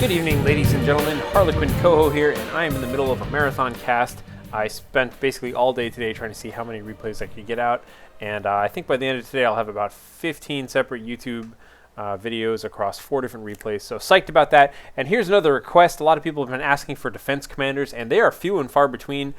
Good evening, ladies and gentlemen. HarlequinCoHO here, and I am in the middle of a marathon cast. I spent basically all day today trying to see how many replays I could get out, and I think by the end of today I'll have about 15 separate YouTube videos across 4 different replays, so psyched about that. And here's another request. A lot of people have been asking for defense commanders, and they are few and far between.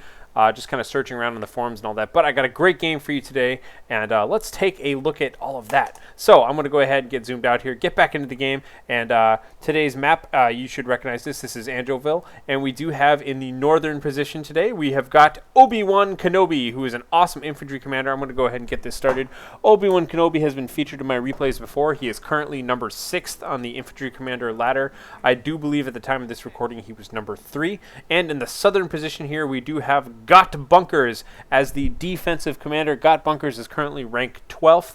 Just kind of searching around on the forums and all that. But I got a great game for you today, and let's take a look at all of that. So I'm going to go ahead and get zoomed out here, get back into the game, and today's map, you should recognize this. This is Angelville, and we do have in the northern position today, we have got Obiwankenobi, who is an awesome infantry commander. I'm going to go ahead and get this started. Obiwankenobi has been featured in my replays before. He is currently number 6th on the infantry commander ladder. I do believe at the time of this recording he was number 3. And in the southern position here, we do have GotBunkers as the defensive commander. GotBunkers is currently ranked 12th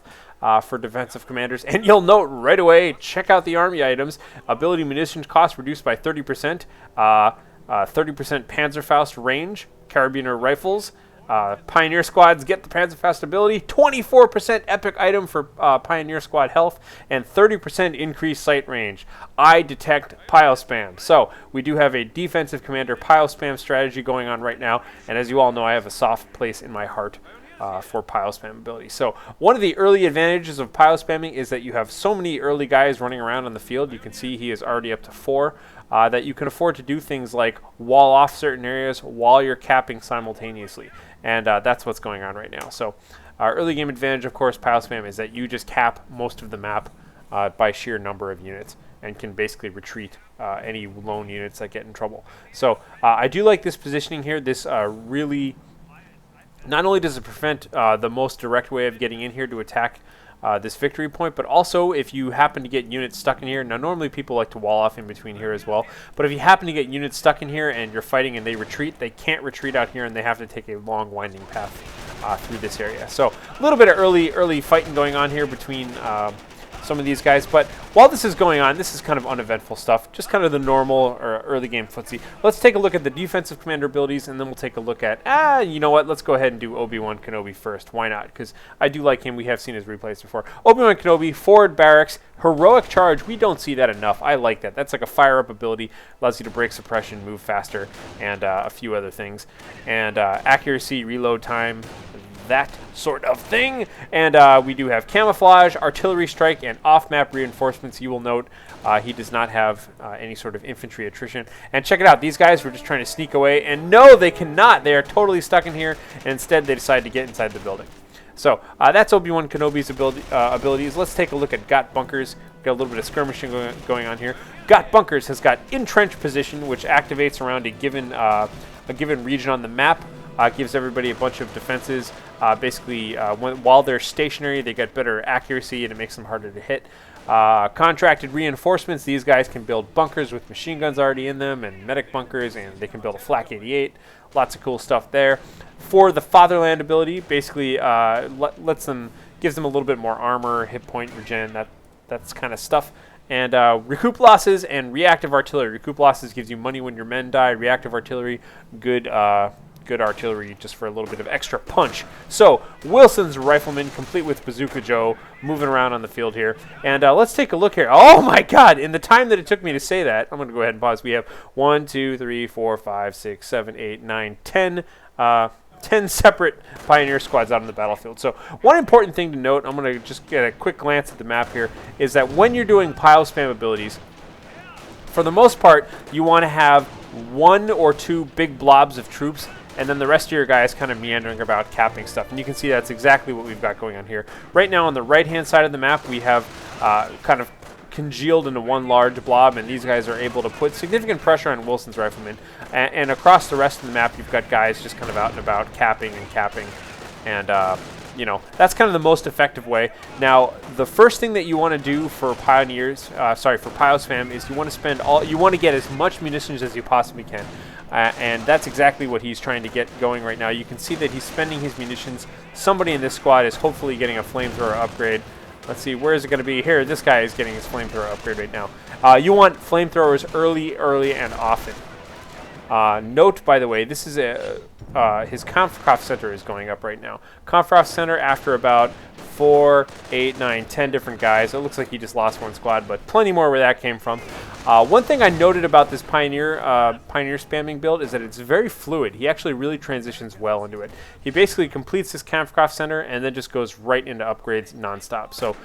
for defensive commanders. And you'll note right away, check out the army items. Ability munitions cost reduced by 30%. 30% Panzerfaust range. Carabiner rifles. Pioneer squads get the Panzerfaust ability, 24% epic item for Pioneer squad health, and 30% increased sight range. I detect piospam. So we do have a defensive commander piospam strategy going on right now, and as you all know, I have a soft place in my heart for piospam ability. So one of the early advantages of piospamming is that you have so many early guys running around on the field. You can see he is already up to 4. That you can afford to do things like wall off certain areas while you're capping simultaneously. And that's what's going on right now. So our early game advantage, of course, piospam, is that you just cap most of the map by sheer number of units and can basically retreat any lone units that get in trouble. So I do like this positioning here. This really, not only does it prevent the most direct way of getting in here to attack this victory point, but also if you happen to get units stuck in here. Now normally people like to wall off in between here as well, but if you happen to get units stuck in here and you're fighting and they retreat, they can't retreat out here and they have to take a long winding path through this area. So a little bit of early fighting going on here between some of these guys, but while this is going on, this is kind of uneventful stuff, just kind of the normal or early game footsie. Let's take a look at the defensive commander abilities, and then we'll take a look at, you know what, let's go ahead and do Obiwankenobi first. Why not? Because I do like him. We have seen his replays before. Obiwankenobi, forward barracks, heroic charge. We don't see that enough. I like that. That's like a fire-up ability. Allows you to break suppression, move faster, and a few other things. And accuracy, reload time, that sort of thing. And we do have camouflage, artillery strike, and off-map reinforcements. You will note he does not have any sort of infantry attrition. And check it out, these guys were just trying to sneak away, and no, they cannot. They are totally stuck in here, and instead they decide to get inside the building. So that's Obiwankenobi's abilities. Let's take a look at GotBunkers. We've got a little bit of skirmishing going on here. GotBunkers has got entrenched position, which activates around a given region on the map. Gives everybody a bunch of defenses. Basically, while they're stationary, they get better accuracy, and it makes them harder to hit. Contracted reinforcements. These guys can build bunkers with machine guns already in them, and medic bunkers, and they can build a flak 88. Lots of cool stuff there. For the Fatherland ability, basically gives them a little bit more armor, hit point regen, that's kind of stuff. And recoup losses and reactive artillery. Recoup losses gives you money when your men die. Reactive artillery, good artillery just for a little bit of extra punch. So Wilson's Rifleman, complete with Bazooka Joe, moving around on the field here. And let's take a look here. Oh my god, in the time that it took me to say that, I'm going to go ahead and pause. We have 1, 2, 3, 4, 5, 6, 7, 8, 9, 10 separate Pioneer squads out on the battlefield. So one important thing to note, I'm going to just get a quick glance at the map here, is that when you're doing piospam abilities, for the most part, you want to have 1 or 2 big blobs of troops, and then the rest of your guys kind of meandering about capping stuff. And you can see that's exactly what we've got going on here. Right now on the right-hand side of the map, we have kind of congealed into one large blob, and these guys are able to put significant pressure on Wilson's Riflemen. And across the rest of the map, you've got guys just kind of out and about capping. And, you know, that's kind of the most effective way. Now, the first thing that you want to do for for piospam is you want to get as much munitions as you possibly can. And that's exactly what he's trying to get going right now. You can see that he's spending his munitions. Somebody in this squad is hopefully getting a flamethrower upgrade. Let's see, where is it going to be? Here, this guy is getting his flamethrower upgrade right now. You want flamethrowers early, and often. Note, by the way, this is his Kampfkraft Center is going up right now. Kampfkraft Center, after about 4, 8, 9, 10 different guys. It looks like he just lost one squad, but plenty more where that came from. One thing I noted about this Pioneer spamming build is that it's very fluid. He actually really transitions well into it. He basically completes his Kampfkraft Center and then just goes right into upgrades nonstop. So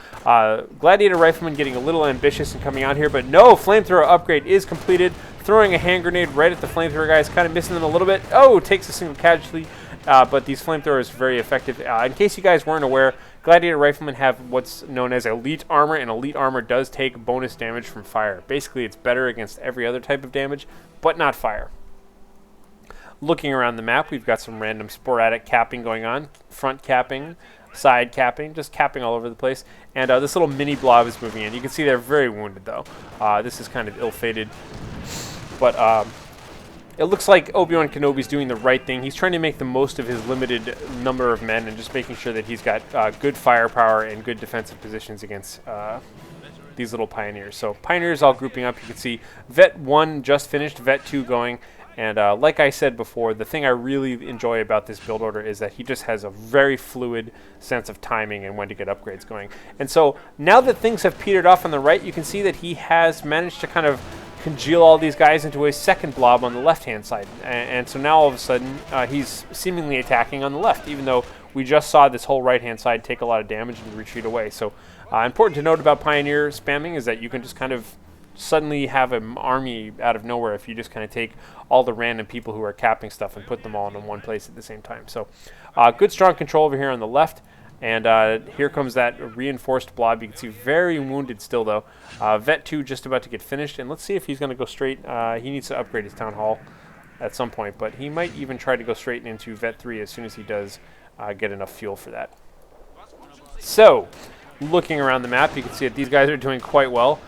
Gladiator Rifleman getting a little ambitious and coming out here, but no, Flamethrower upgrade is completed. Throwing a hand grenade right at the Flamethrower guys, kind of missing them a little bit. Oh, takes a single casualty. But these flamethrowers are very effective. In case you guys weren't aware, Gladiator Riflemen have what's known as Elite Armor, and Elite Armor does take bonus damage from fire. Basically, it's better against every other type of damage, but not fire. Looking around the map, we've got some random sporadic capping going on. Front capping, side capping, just capping all over the place. And this little mini blob is moving in. You can see they're very wounded, though. This is kind of ill-fated. But it looks like Obiwankenobi's doing the right thing. He's trying to make the most of his limited number of men and just making sure that he's got good firepower and good defensive positions against these little Pioneers. So Pioneers all grouping up. You can see Vet 1 just finished, Vet 2 going. And like I said before, the thing I really enjoy about this build order is that he just has a very fluid sense of timing and when to get upgrades going. And so now that things have petered off on the right, you can see that he has managed to kind of congeal all these guys into a second blob on the left-hand side. And so now all of a sudden, he's seemingly attacking on the left, even though we just saw this whole right-hand side take a lot of damage and retreat away. So important to note about Pioneer spamming is that you can just kind of suddenly have an army out of nowhere if you just kind of take all the random people who are capping stuff and put them all in one place at the same time. So good strong control over here on the left. And here comes that reinforced blob. You can see very wounded still, though. Vet 2 just about to get finished. And let's see if he's going to go straight. He needs to upgrade his Town Hall at some point. But he might even try to go straight into Vet 3 as soon as he does get enough fuel for that. So, looking around the map, you can see that these guys are doing quite well.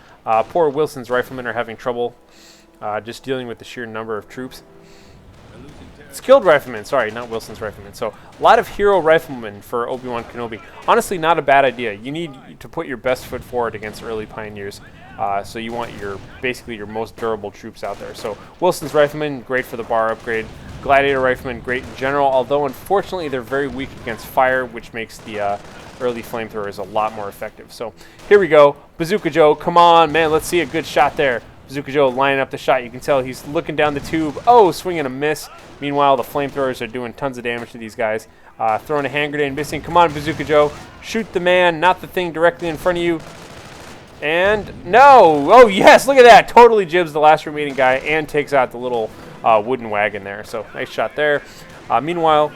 Poor Wilson's Riflemen are having trouble just dealing with the sheer number of troops. Skilled Riflemen, sorry, not Wilson's Riflemen. So a lot of hero riflemen for Obi-Wan Kenobi. Honestly, not a bad idea. You need to put your best foot forward against early Pioneers. So you want basically your most durable troops out there. So Wilson's Riflemen, great for the bar upgrade. Gladiator Riflemen, great in general, although unfortunately they're very weak against fire, which makes the early flamethrowers a lot more effective. So here we go. Bazooka Joe, come on, man, let's see a good shot there. Bazooka Joe lining up the shot. You can tell he's looking down the tube. Oh, swinging a miss. Meanwhile, the flamethrowers are doing tons of damage to these guys. Throwing a hand grenade, missing. Come on, Bazooka Joe. Shoot the man, not the thing directly in front of you. And no. Oh, yes, look at that. Totally jibs the last remaining guy and takes out the little wooden wagon there. So nice shot there. Meanwhile,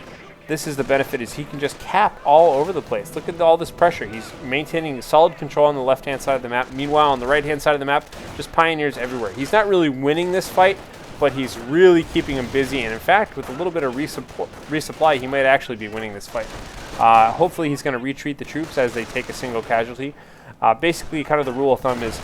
this is the benefit is he can just cap all over the place. Look at all this pressure. He's maintaining solid control on the left-hand side of the map. Meanwhile, on the right-hand side of the map, just Pioneers everywhere. He's not really winning this fight, but he's really keeping him busy. And in fact, with a little bit of resupply, he might actually be winning this fight. Hopefully, he's going to retreat the troops as they take a single casualty. Basically, kind of the rule of thumb is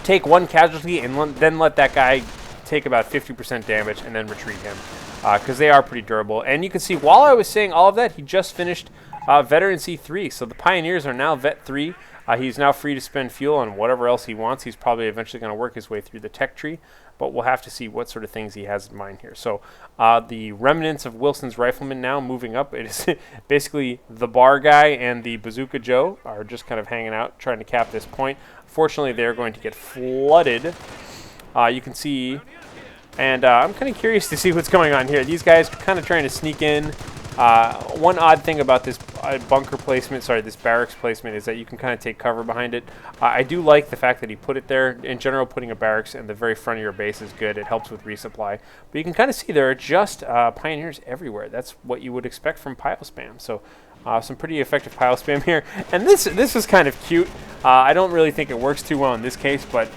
take one casualty and then let that guy take about 50% damage and then retreat him. Because they are pretty durable. And you can see while I was saying all of that, he just finished Veteran C3. So the Pioneers are now Vet 3. He's now free to spend fuel on whatever else he wants. He's probably eventually going to work his way through the tech tree. But we'll have to see what sort of things he has in mind here. So the remnants of Wilson's Riflemen now moving up. It is basically the bar guy and the Bazooka Joe are just kind of hanging out, trying to cap this point. Fortunately, they're going to get flooded. You can see... And I'm kind of curious to see what's going on here. These guys are kind of trying to sneak in. One odd thing about this bunker placement, this barracks placement, is that you can kind of take cover behind it. I do like the fact that he put it there. In general, putting a barracks in the very front of your base is good. It helps with resupply. But you can kind of see there are just Pioneers everywhere. That's what you would expect from piospam. So some pretty effective piospam here. And this is kind of cute. I don't really think it works too well in this case, but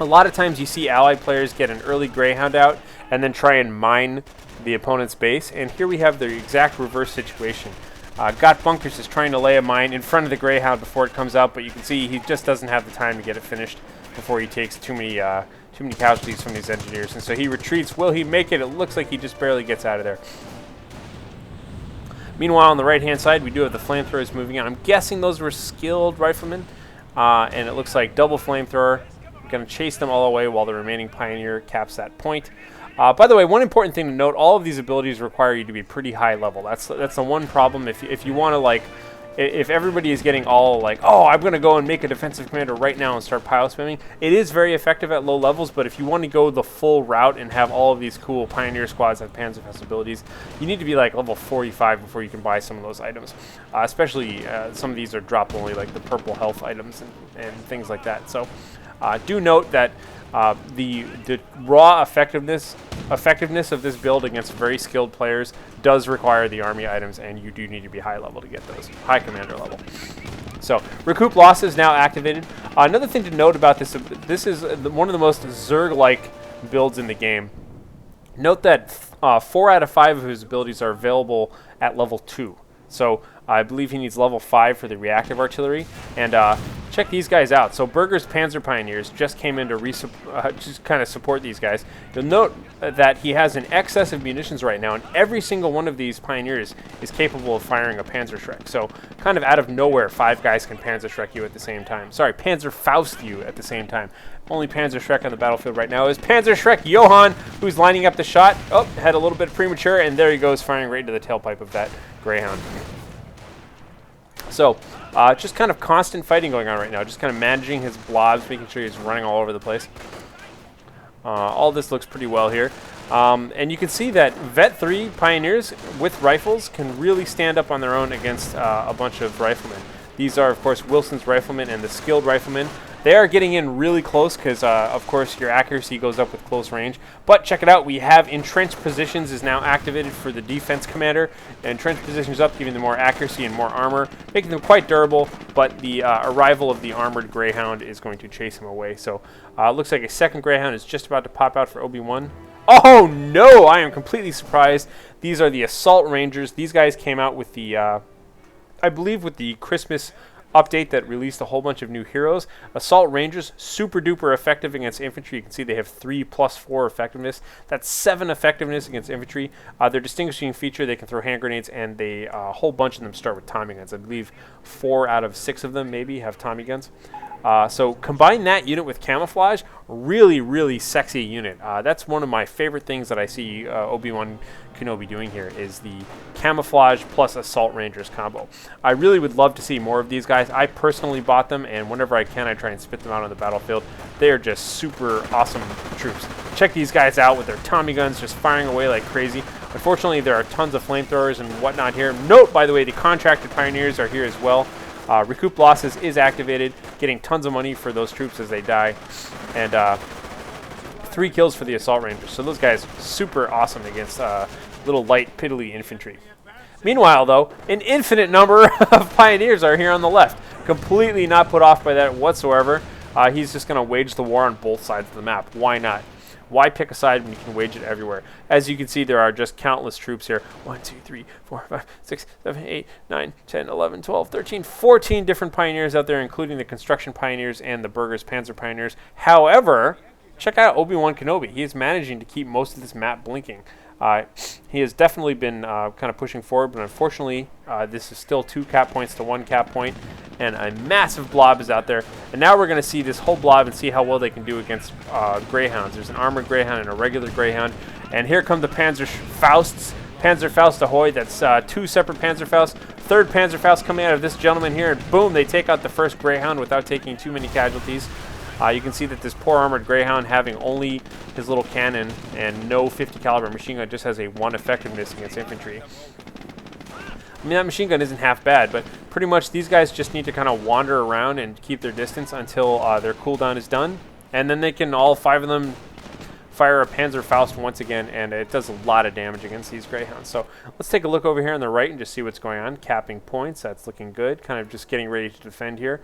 a lot of times you see allied players get an early Greyhound out and then try and mine the opponent's base. And here we have the exact reverse situation. GotBunkers is trying to lay a mine in front of the Greyhound before it comes out, but you can see he just doesn't have the time to get it finished before he takes too many casualties from these engineers. And so he retreats. Will he make it? It looks like he just barely gets out of there. Meanwhile, on the right-hand side, we do have the flamethrowers moving on. I'm guessing those were skilled riflemen. And it looks like double flamethrower. Going to chase them all away while the remaining Pioneer caps that point. By the way, one important thing to note, all of these abilities require you to be pretty high level. That's the one problem. If you want to if everybody is getting all like, oh, I'm going to go and make a defensive commander right now and start pile spamming, it is very effective at low levels, but if you want to go the full route and have all of these cool Pioneer squads have Panzerfaust abilities, you need to be like level 45 before you can buy some of those items. Especially some of these are drop only, like the purple health items and things like that. So do note that the raw effectiveness of this build against very skilled players does require the army items, and you do need to be high level to get those, high commander level. So recoup losses now activated. Another thing to note about this is one of the most Zerg-like builds in the game. Note that 4 out of 5 of his abilities are available at level 2. So I believe he needs level 5 for the reactive artillery. And check these guys out. So Berger's Panzer Pioneers just came in to just kind of support these guys. You'll note that he has an excess of munitions right now, and every single one of these Pioneers is capable of firing a Panzerschreck. So kind of out of nowhere, 5 guys can Panzerschreck you at the same time. Sorry, Panzerfaust you at the same time. Only Panzerschreck on the battlefield right now is Panzerschreck Johann, who's lining up the shot. Oh, had a little bit premature, and there he goes, firing right into the tailpipe of that Greyhound. So, just kind of constant fighting going on right now. Just kind of managing his blobs, making sure he's running all over the place. All this looks pretty well here. And you can see that Vet 3 Pioneers with rifles can really stand up on their own against a bunch of riflemen. These are, of course, Wilson's Riflemen and the Skilled Riflemen. They are getting in really close because, of course, your accuracy goes up with close range. But check it out. We have Entrenched Positions is now activated for the defense commander. Entrenched Positions up, giving them more accuracy and more armor, making them quite durable. But the arrival of the armored Greyhound is going to chase him away. So it looks like a second Greyhound is just about to pop out for Obi-Wan. Oh, no! I am completely surprised. These are the Assault Rangers. These guys came out with the, I believe, with the Christmas update that released a whole bunch of new heroes. Assault Rangers, super duper effective against infantry. You can see they have 3+4 effectiveness. That's 7 effectiveness against infantry. Their distinguishing feature, they can throw hand grenades, and they a whole bunch of them start with Tommy guns. I believe 4 out of 6 of them maybe have Tommy guns. So combine that unit with camouflage, really, really sexy unit. That's one of my favorite things that I see Obiwankenobi doing here is the camouflage plus Assault Rangers combo. I really would love to see more of these guys. I personally bought them, and whenever I can, I try and spit them out on the battlefield. They are just super awesome troops. Check these guys out with their Tommy guns just firing away like crazy. Unfortunately, there are tons of flamethrowers and whatnot here. Note, by the way, the contracted Pioneers are here as well. Recoup losses is activated, getting tons of money for those troops as they die, and 3 kills for the Assault Rangers. So those guys super awesome against little light piddly infantry. Meanwhile, though, an infinite number of Pioneers are here on the left, completely not put off by that whatsoever. He's just going to wage the war on both sides of the map. Why not? Why pick a side when you can wage it everywhere? As you can see, there are just countless troops here. 1, 2, 3, 4, 5, 6, 7, 8, 9, 10, 11, 12, 13, 14 different Pioneers out there, including the Construction Pioneers and the Berger's Panzer Pioneers. However, check out Obiwankenobi. He is managing to keep most of this map blinking. He has definitely been kind of pushing forward, but unfortunately, this is still 2 cap points to 1 cap point, and a massive blob is out there. And now we're going to see this whole blob and see how well they can do against Greyhounds. There's an armored Greyhound and a regular Greyhound, and here come the Panzerfausts. Panzerfaust ahoy, that's 2 separate Panzerfausts. 3rd Panzerfaust coming out of this gentleman here, and boom, they take out the first Greyhound without taking too many casualties. You can see that this poor armored Greyhound, having only his little cannon and no 50 caliber machine gun, just has a 1 effectiveness against infantry. I mean, that machine gun isn't half bad, but pretty much these guys just need to kind of wander around and keep their distance until their cooldown is done, and then they can, all 5 of them, fire a Panzerfaust once again, and it does a lot of damage against these Greyhounds. So let's take a look over here on the right and just see what's going on. Capping points, that's looking good. Kind of just getting ready to defend here.